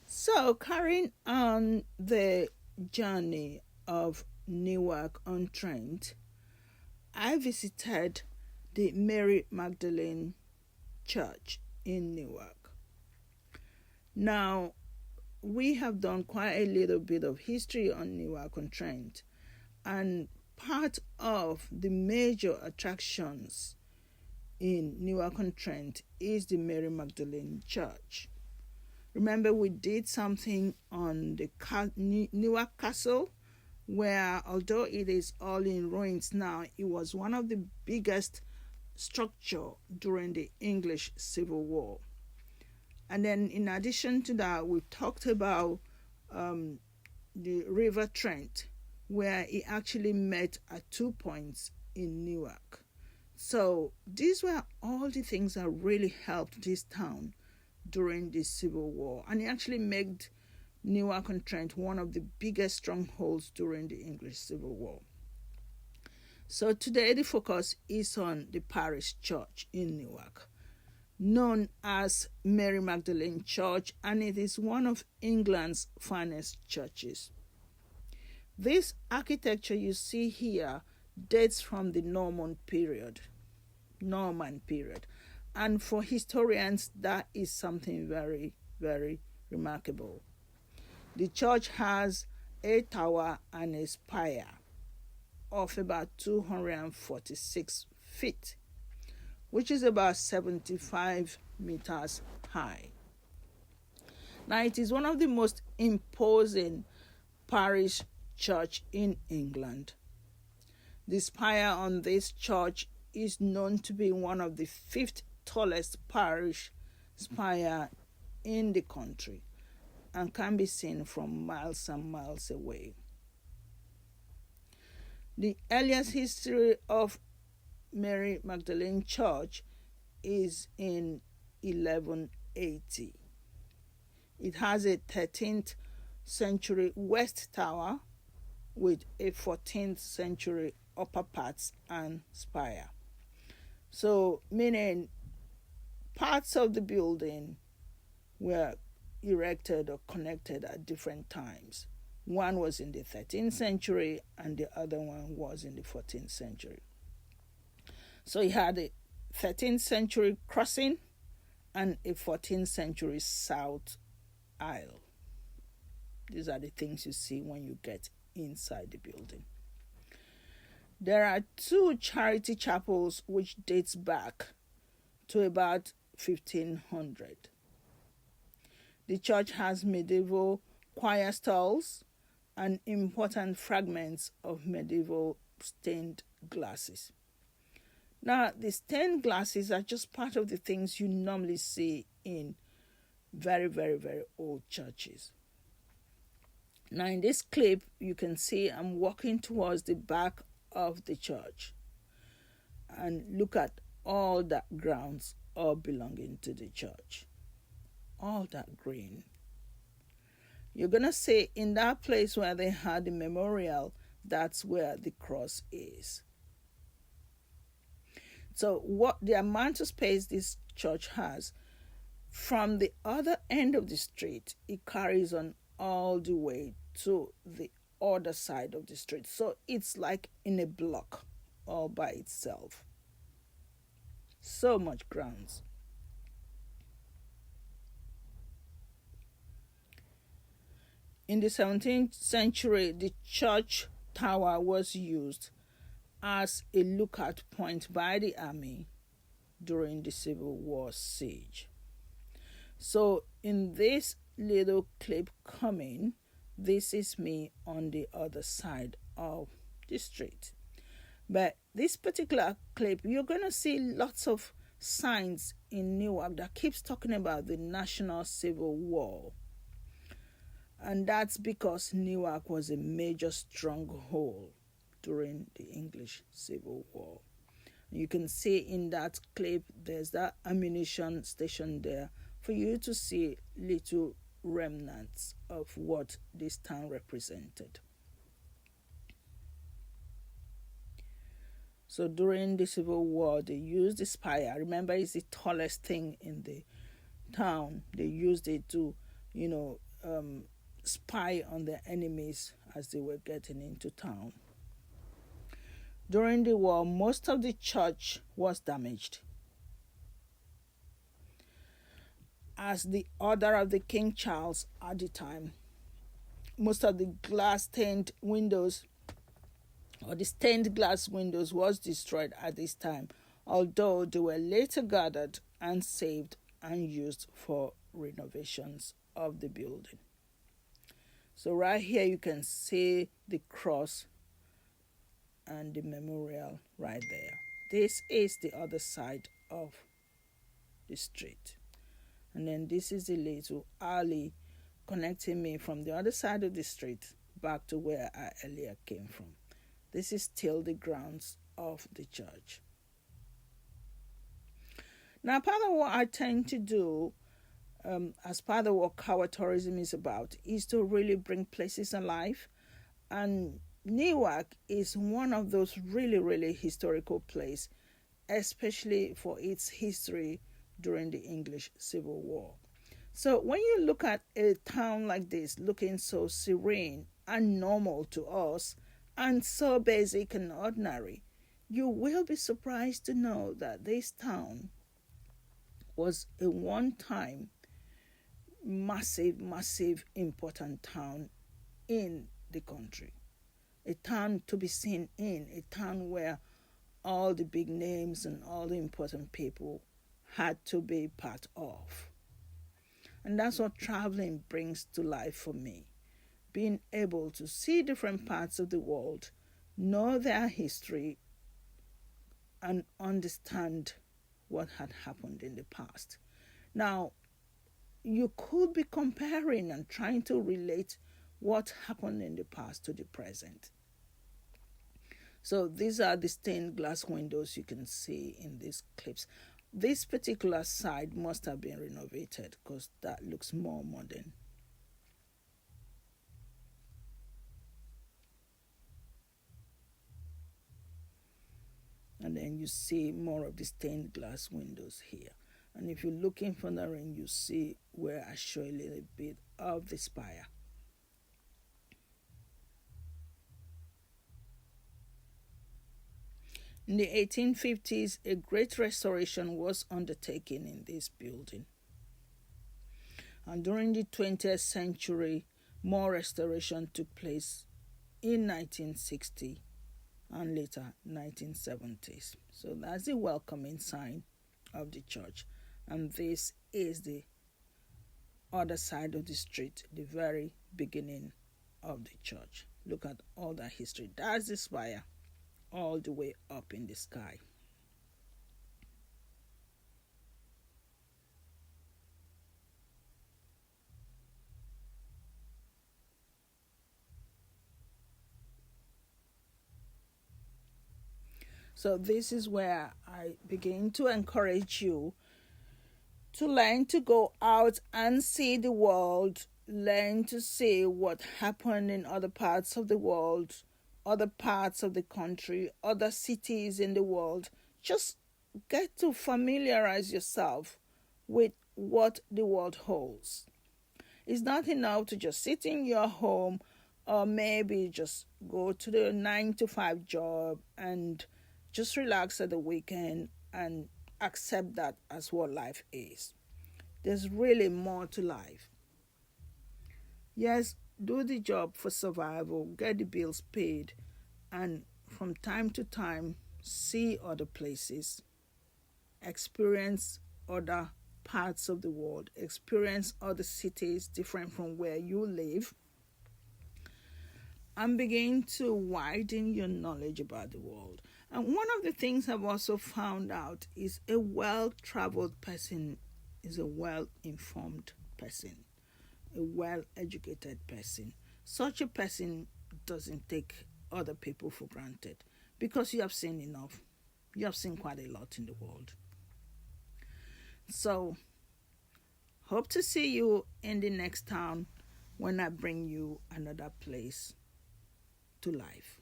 So, carrying on the journey of Newark on Trent, I visited the Mary Magdalene Church in Newark. Now, we have done quite a little bit of history on Newark on Trent, and part of the major attractions in Newark on Trent is the Mary Magdalene Church. Remember, we did something on the Newark Castle, where although it is all in ruins now, it was one of the biggest structure during the English Civil War. And then, in addition to that, we talked about um, the River Trent, where it actually met at 2 points in Newark. So these were all the things that really helped this town during the Civil War, and it actually made Newark on Trent one of the biggest strongholds during the English Civil War. So today the focus is on the parish church in Newark, known as Mary Magdalene Church, and it is one of England's finest churches. This architecture you see here dates from the Norman period. And for historians, that is something very, very remarkable. The church has a tower and a spire of about 246 feet, which is about 75 meters high. Now, it is one of the most imposing parish church in England. The spire on this church is known to be one of the fifth tallest parish spire in the country and can be seen from miles and miles away. The earliest history of Mary Magdalene Church is in 1180. It has a 13th century west tower with a 14th century upper parts and spire. So, meaning parts of the building were erected or connected at different times. One was in the 13th century and the other one was in the 14th century. So you had a 13th century crossing and a 14th century south aisle. These are the things you see when you get inside the building. There are two charity chapels which dates back to about 1500. The church has medieval choir stalls and important fragments of medieval stained glasses. Now, the stained glasses are just part of the things you normally see in very, very, very old churches. Now, in this clip, you can see I'm walking towards the back of the church, and look at all that grounds all belonging to the church, all that green. You're gonna see in that place where they had the memorial, that's where the cross is. So what the amount of space this church has, from the other end of the street, it carries on all the way to the other side of the street. So it's like in a block all by itself. So much grounds. In the 17th century, the church tower was used as a lookout point by the army during the Civil War siege. So in this little clip coming, this is me on the other side of the street. But this particular clip, you're going to see lots of signs in Newark that keeps talking about the National Civil War. And that's because Newark was a major stronghold during the English Civil War. You can see in that clip, there's that ammunition station there for you to see little remnants of what this town represented. So during the Civil War, they used the spire. Remember, it's the tallest thing in the town. They used it to, spy on their enemies as they were getting into town. During the war, most of the church was damaged. As the order of the King Charles at the time, most of the glass stained windows or the stained glass windows was destroyed at this time, although they were later gathered and saved and used for renovations of the building. So right here you can see the cross and the memorial right there. This is the other side of the street. And then this is the little alley connecting me from the other side of the street back to where I earlier came from. This is still the grounds of the church. Now, part of what I tend to do as part of what Kawa tourism is about is to really bring places alive. And Newark is one of those really, really historical places, especially for its history during the English Civil War. So when you look at a town like this, looking so serene and normal to us, and so basic and ordinary, you will be surprised to know that this town was a one-time massive, important town in the country. A town to be seen in, a town where all the big names and all the important people had to be part of. And that's what traveling brings to life for me. Being able to see different parts of the world, know their history, and understand what had happened in the past. Now, you could be comparing and trying to relate what happened in the past to the present. So these are the stained glass windows you can see in these clips. This particular side must have been renovated because that looks more modern. And then you see more of the stained glass windows here. And if you're looking further in, you see where I show a little bit of the spire. In the 1850s, a great restoration was undertaken in this building. And during the 20th century, more restoration took place in 1960 and later 1970s. So that's the welcoming sign of the church. And this is the other side of the street, the very beginning of the church. Look at all that history. That's the spire all the way up in the sky. So this is where I begin to encourage you to learn to go out and see the world, learn to see what happened in other parts of the world, other parts of the country, other cities in the world. Just get to familiarize yourself with what the world holds. It's not enough to just sit in your home or maybe just go to the 9-to-5 job and just relax at the weekend and accept that as what life is. There's really more to life. Yes, do the job for survival, get the bills paid, and from time to time, see other places, experience other parts of the world, experience other cities different from where you live, and begin to widen your knowledge about the world. And one of the things I've also found out is a well-traveled person is a well-informed person, a well-educated person. Such a person doesn't take other people for granted because you have seen enough. You have seen quite a lot in the world. So, hope to see you in the next town when I bring you another place to life.